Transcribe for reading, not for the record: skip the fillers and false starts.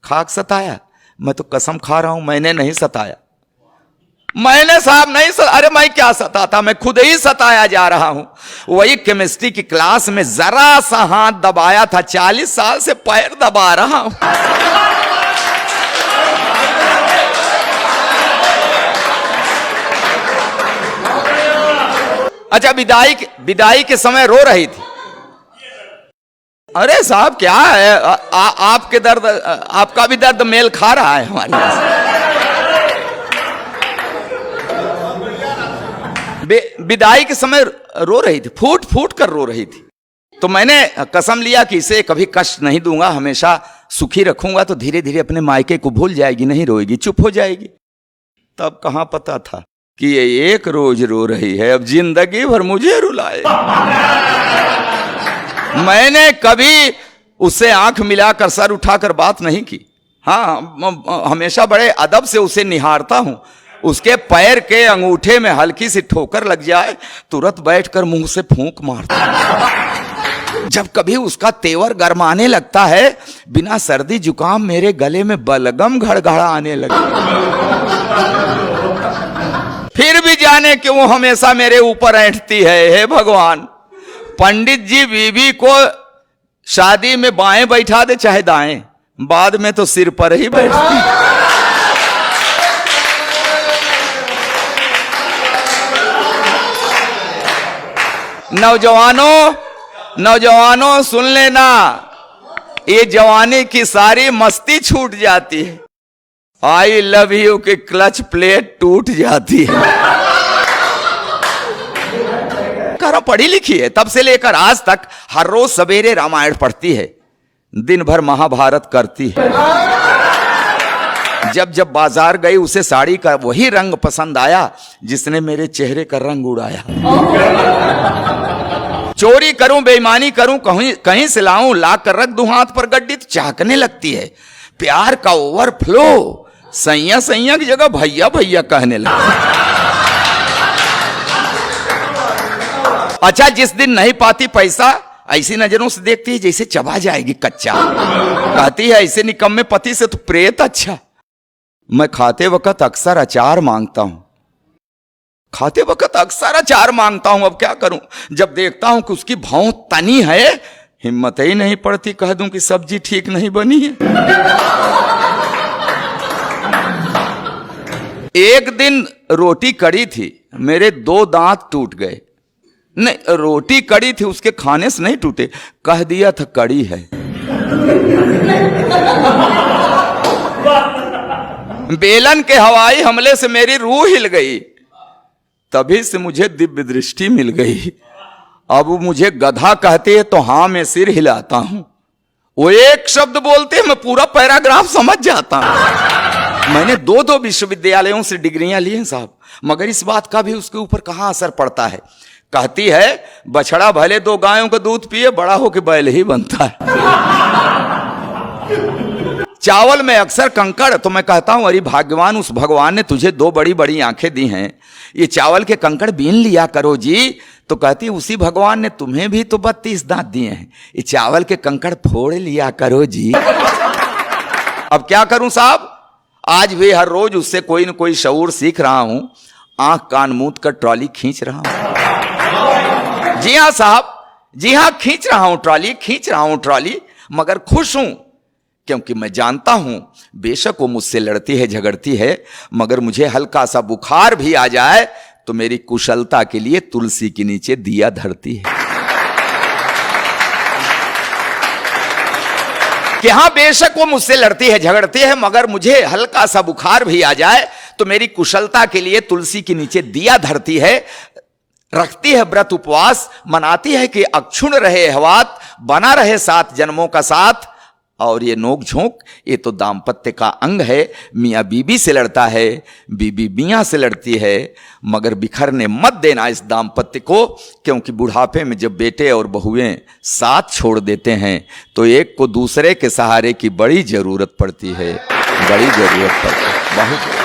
खाक सताया? मैं तो कसम खा रहा हूं मैंने नहीं सताया। मैंने साहब नहीं अरे मैं क्या सताता, मैं खुद ही सताया जा रहा हूं। वही केमिस्ट्री की क्लास में जरा सा हाथ दबाया था, 40 साल से पैर दबा रहा हूं। अच्छा, विदाई के समय रो रही थी। अरे साहब क्या है, आपके दर्द, आपका भी दर्द मेल खा रहा है हमारे विदाई के समय रो रही थी, फूट फूट कर रो रही थी। तो मैंने कसम लिया कि इसे कभी कष्ट नहीं दूंगा, हमेशा सुखी रखूंगा, तो धीरे धीरे अपने मायके को भूल जाएगी, नहीं रोएगी, चुप हो जाएगी। तब कहां पता था कि ये एक रोज रो रही है, अब जिंदगी भर मुझे रुलाए। मैंने कभी उससे आंख मिलाकर सर उठाकर बात नहीं की। हाँ, हमेशा बड़े अदब से उसे निहारता हूं। उसके पैर के अंगूठे में हल्की सी ठोकर लग जाए, तुरंत बैठकर मुंह से फूंक मारता हूं। जब कभी उसका तेवर गरमाने लगता है, बिना सर्दी जुकाम मेरे गले में बलगम घड़घड़ाने लगे। फिर भी जाने क्यों हमेशा मेरे ऊपर ऐंठती है। हे भगवान, पंडित जी बीवी को शादी में बाएं बैठा दे चाहे दाएं, बाद में तो सिर पर ही बैठती। नौजवानों सुन लेना, ये जवानी की सारी मस्ती छूट जाती है। आई लव यू की क्लच प्लेट टूट जाती है। करो पढ़ी लिखी है, तब से लेकर आज तक हर रोज सवेरे रामायण पढ़ती है, दिन भर महाभारत करती है। जब जब बाजार गई उसे साड़ी का वही रंग पसंद आया जिसने मेरे चेहरे का रंग उड़ाया। चोरी करूं, बेईमानी करूं, कहीं से लाऊं, ला कर रख दूं हाथ पर गड्डी, तो चाहकने लगती है। प्यार का ओवरफ्लो, सैया सैया की जगह भैया भैया कहने लगा। अच्छा, जिस दिन नहीं पाती पैसा, ऐसी नजरों से देखती है जैसे चबा जाएगी कच्चा। कहती है ऐसे निकम्मे पति से तो प्रेत अच्छा। मैं खाते वक्त अक्सर अचार मांगता हूं, अब क्या करूं। जब देखता हूं कि उसकी भौं तनी है, हिम्मत ही नहीं पड़ती कह दूं कि सब्जी ठीक नहीं बनी है। एक दिन रोटी कड़ी थी, मेरे 2 दांत टूट गए। नहीं, रोटी कड़ी थी, उसके खाने से नहीं टूटे, कह दिया था कड़ी है। बेलन के हवाई हमले से मेरी रूह हिल गई, तभी से मुझे दिव्य दृष्टि मिल गई। अब मुझे गधा कहते हैं तो हां मैं सिर हिलाता हूं, वो एक शब्द बोलते हैं मैं पूरा पैराग्राफ समझ जाता हूं। मैंने 2 विश्वविद्यालयों से डिग्रियां ली हैं साहब, मगर इस बात का भी उसके ऊपर कहां असर पड़ता है। कहती है बछड़ा भले 2 गायों का दूध पिए, बड़ा होकर बैल ही बनता है। चावल में अक्सर कंकड़, तो मैं कहता हूं अरे भाग्यवान, उस भगवान ने तुझे 2 बड़ी बड़ी आंखें दी हैं, ये चावल के कंकड़ बीन लिया करो जी। तो कहती उसी भगवान ने तुम्हें भी तो 32 दांत दिए हैं, ये चावल के कंकड़ फोड़ लिया करो जी। अब क्या करूं साहब, आज भी हर रोज उससे कोई न कोई शऊर सीख रहा हूं, आंख कान मूंद कर ट्रॉली खींच रहा हूं। जी हां साहब, जी हां, खींच रहा हूं ट्रॉली, मगर खुश हूं, क्योंकि मैं जानता हूं बेशक वो मुझसे लड़ती है, झगड़ती है, मगर मुझे हल्का सा बुखार भी आ जाए तो मेरी कुशलता के लिए तुलसी के नीचे दिया धरती है। कि हां बेशक वो मुझसे लड़ती है, झगड़ती है, मगर मुझे हल्का सा बुखार भी आ जाए तो मेरी कुशलता के लिए तुलसी के नीचे दिया धरती है, रखती है व्रत उपवास, मनाती है कि अक्षुण रहे हवात, बना रहे 7 जन्मों का साथ। और ये नोक झोंक, ये तो दाम्पत्य का अंग है। मियाँ बीबी से लड़ता है, बीबी मियाँ से लड़ती है, मगर बिखरने मत देना इस दाम्पत्य को, क्योंकि बुढ़ापे में जब बेटे और बहुएं साथ छोड़ देते हैं तो एक को दूसरे के सहारे की बड़ी जरूरत पड़ती है, बहुत।